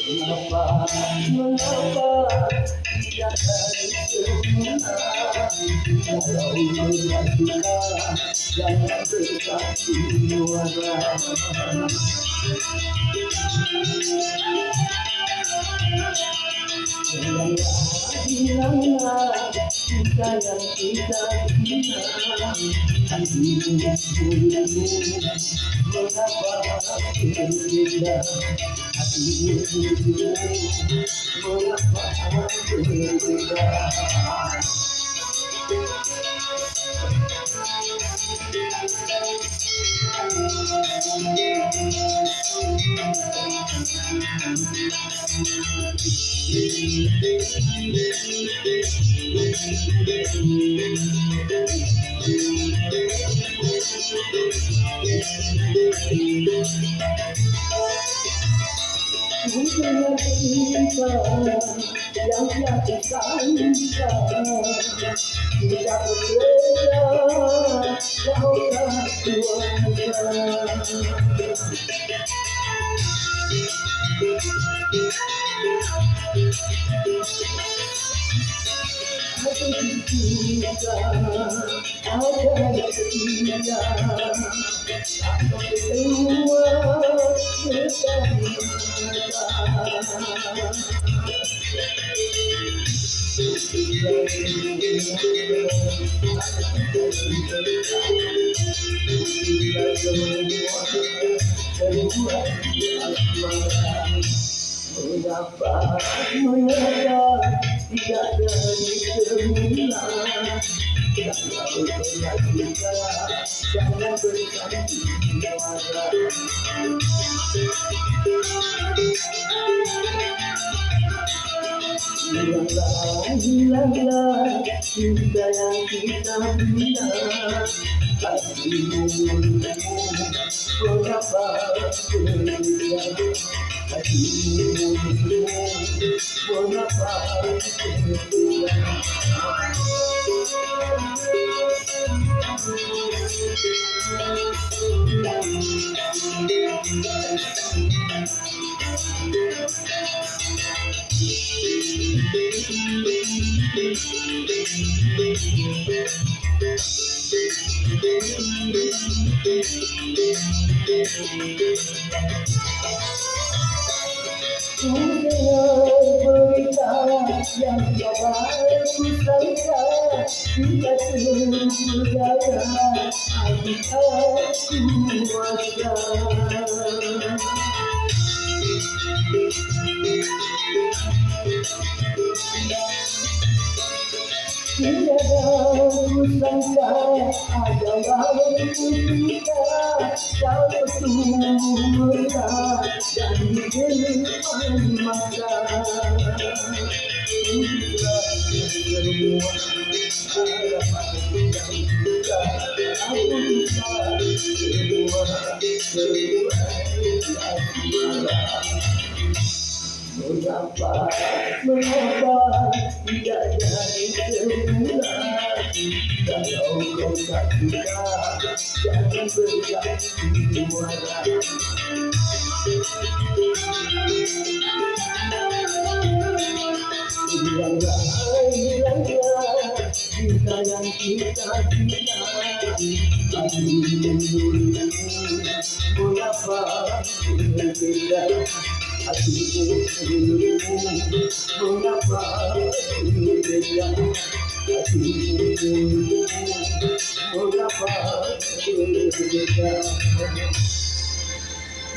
Mengapa tidak dari semula kalau berat suka jangan bersatu muara. Hilanglah cinta yang kita bina, hatimu mengapa berbeda, hatimu mengapa berbeda. Bukan cinta yang tiada sangka, tidak berbeda, kau tak kuasa. Hati kita ada setia, aku berdua bersama. Mengapa tidak dari semula, kalau berat suka jangan bersatu muara. Hilanglah cinta yang kita bina, hatimu mengapa berbeda, hatimu mengapa berbeda. Berita yang kabar ku sangka kita berjaya adik aku kuasa. Tiada ku sangka ada baru kita kau bertumbuh dan depan mata. Mengapa tidak dari semula, kalau kau tak suka jangan bersatu muara. Hilanglah cinta yang kita bina, hatimu mengapa berbeda, hatimu mengapa berbeda, hatimu mengapa berbeda.